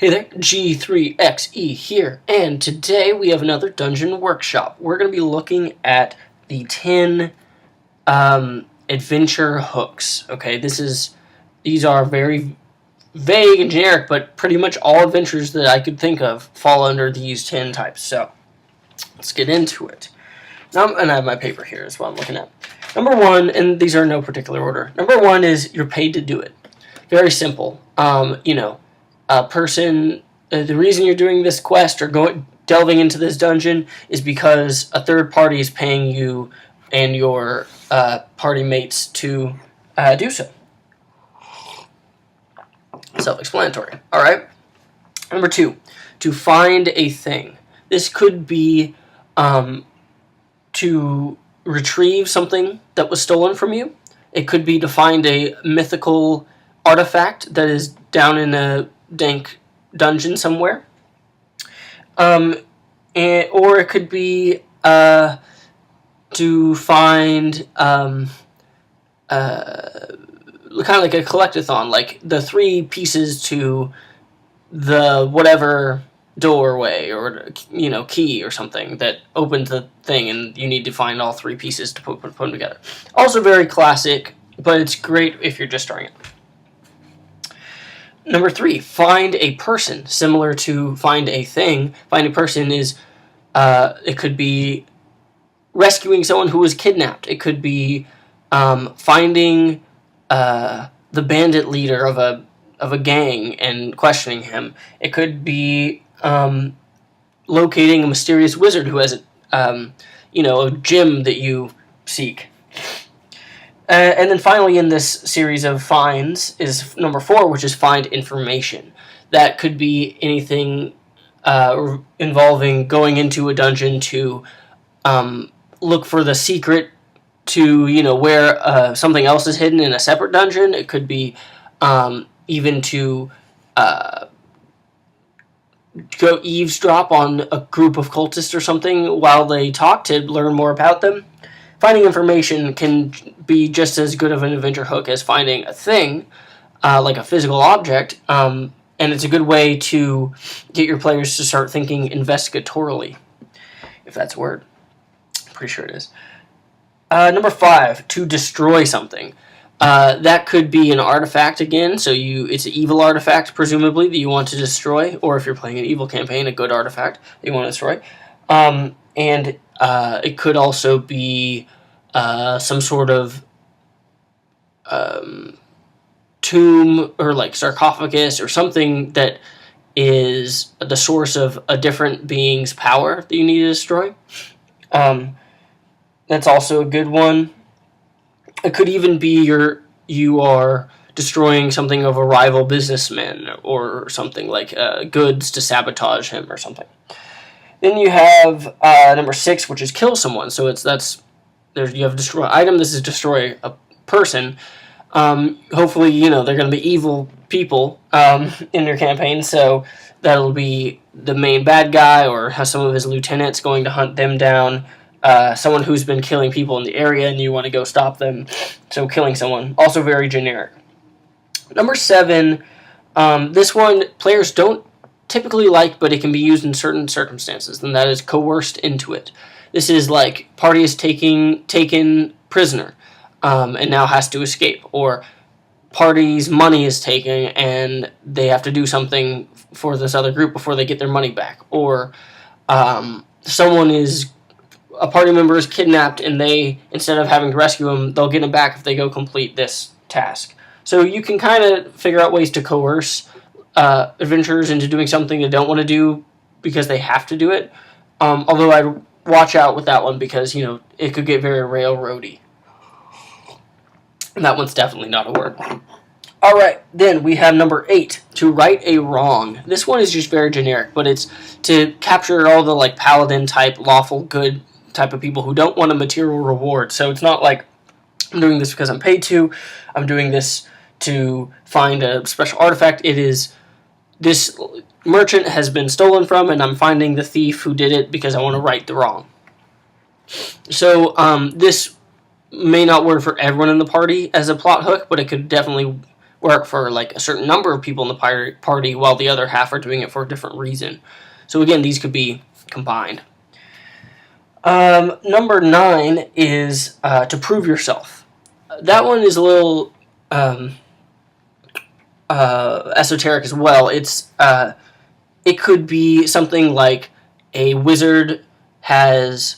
Hey there, G3XE here, and today we have another dungeon workshop. We're going to be looking at the 10 adventure hooks. Okay, these are very vague and generic, but pretty much all adventures that I could think of fall under these 10 types. So let's get into it. Now, and I have my paper here is what I'm looking at. Number one, and these are in no particular order. Number one is you're paid to do it. Very simple. A person, the reason you're doing this quest or delving into this dungeon is because a third party is paying you and your party mates to do so. Self-explanatory. All right. Number two, to find a thing. This could be to retrieve something that was stolen from you. It could be to find a mythical artifact that is down in a dank dungeon somewhere. Or it could be to find kind of like a collectathon, like the 3 pieces to the whatever doorway or key or something that opens the thing, and you need to find all 3 pieces to put them together. Also very classic, but it's great if you're just starting it. Number 3, find a person. Similar to find a thing, find a person is, it could be rescuing someone who was kidnapped. It could be finding the bandit leader of a gang and questioning him. It could be locating a mysterious wizard who has a gem that you seek. And then finally in this series of finds is number 4, which is find information. That could be anything involving going into a dungeon to look for the secret to, where something else is hidden in a separate dungeon. It could be even to go eavesdrop on a group of cultists or something while they talk to learn more about them. Finding information can be just as good of an adventure hook as finding a thing, like a physical object, and it's a good way to get your players to start thinking investigatorily, if that's a word. I'm pretty sure it is. Number 5, to destroy something. That could be an artifact again, so it's an evil artifact, presumably, that you want to destroy, or if you're playing an evil campaign, a good artifact that you want to destroy. And it could also be some sort of tomb or like sarcophagus or something that is the source of a different being's power that you need to destroy. That's also a good one. It could even be you are destroying something of a rival businessman or something like goods to sabotage him or something. Then you have number 6, which is kill someone. So you have destroy item. This is destroy a person. Hopefully, they're going to be evil people in your campaign. So that'll be the main bad guy or have some of his lieutenants going to hunt them down. Someone who's been killing people in the area and you want to go stop them. So killing someone. Also very generic. Number 7, this one players don't typically like, but it can be used in certain circumstances, and that is coerced into it. This is like party is taken prisoner and now has to escape, or party's money is taken and they have to do something for this other group before they get their money back, or a party member is kidnapped and they, instead of having to rescue them, they'll get him back if they go complete this task. So you can kind of figure out ways to coerce adventurers into doing something they don't want to do because they have to do it. Although I'd watch out with that one because, it could get very railroady. And that one's definitely not a word. Alright, then we have number 8, to right a wrong. This one is just very generic, but it's to capture all the paladin type, lawful good type of people who don't want a material reward. So it's not like I'm doing this because I'm paid to. I'm doing this to find a special artifact. It is this merchant has been stolen from, and I'm finding the thief who did it because I want to right the wrong. So this may not work for everyone in the party as a plot hook, but it could definitely work for like a certain number of people in the party, while the other half are doing it for a different reason. So again, these could be combined. Number 9 is to prove yourself. That one is a little esoteric as well. It could be something like a wizard has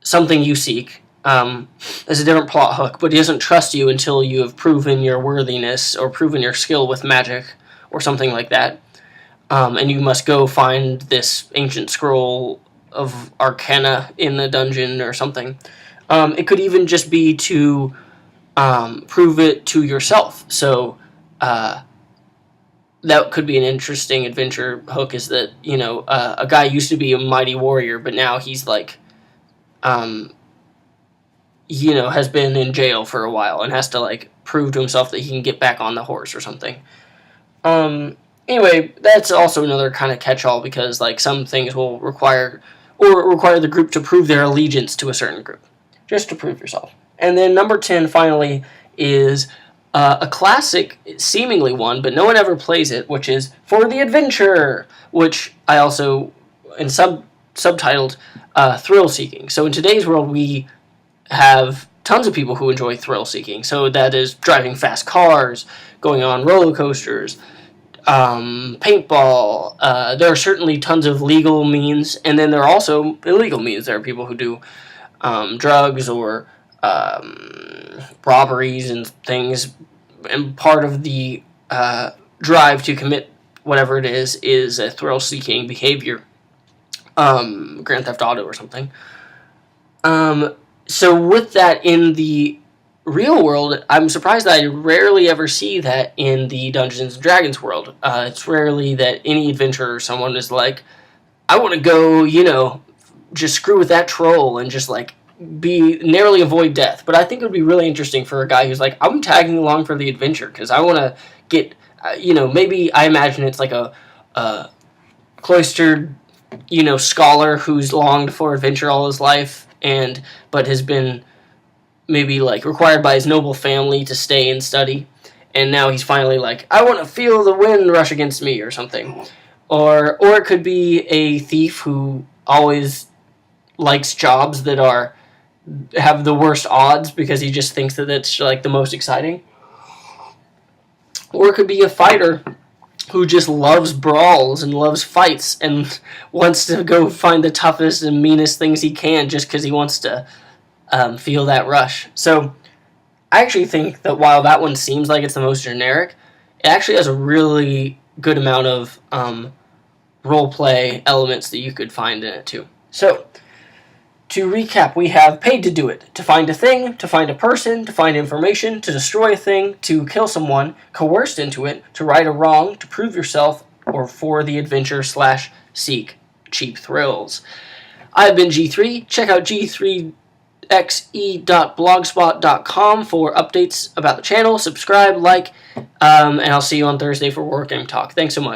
something you seek. As a different plot hook, but he doesn't trust you until you have proven your worthiness or proven your skill with magic or something like that. And you must go find this ancient scroll of arcana in the dungeon or something. It could even just be to prove it to yourself. So that could be an interesting adventure hook, is that, a guy used to be a mighty warrior, but now he's like, has been in jail for a while and has to, like, prove to himself that he can get back on the horse or something. Anyway, that's also another kind of catch-all, because, like, some things will require the group to prove their allegiance to a certain group, just to prove yourself. And then number 10, finally, is a classic, seemingly one, but no one ever plays it, which is For the Adventure, which I also, in subtitled, thrill-seeking. So in today's world, we have tons of people who enjoy thrill-seeking. So that is driving fast cars, going on roller coasters, paintball. There are certainly tons of legal means, and then there are also illegal means. There are people who do drugs or robberies and things, and part of the drive to commit whatever it is a thrill-seeking behavior. Grand Theft Auto or something. So with that in the real world, I'm surprised that I rarely ever see that in the Dungeons & Dragons world. It's rarely that any adventurer or someone is like, I want to go, just screw with that troll and just, like, narrowly avoid death. But I think it would be really interesting for a guy who's like, I'm tagging along for the adventure because I want to get, maybe I imagine it's like a cloistered, scholar who's longed for adventure all his life, but has been maybe, like, required by his noble family to stay and study, and now he's finally like, I want to feel the wind rush against me or something. Or it could be a thief who always likes jobs that have the worst odds because he just thinks that it's, like, the most exciting. Or it could be a fighter who just loves brawls and loves fights and wants to go find the toughest and meanest things he can just because he wants to feel that rush. So I actually think that while that one seems like it's the most generic, it actually has a really good amount of role-play elements that you could find in it too. So to recap, we have paid to do it, to find a thing, to find a person, to find information, to destroy a thing, to kill someone, coerced into it, to right a wrong, to prove yourself, or for the adventure /seek cheap thrills. I've been G3. Check out g3xe.blogspot.com for updates about the channel. Subscribe, like, and I'll see you on Thursday for Wargame Talk. Thanks so much.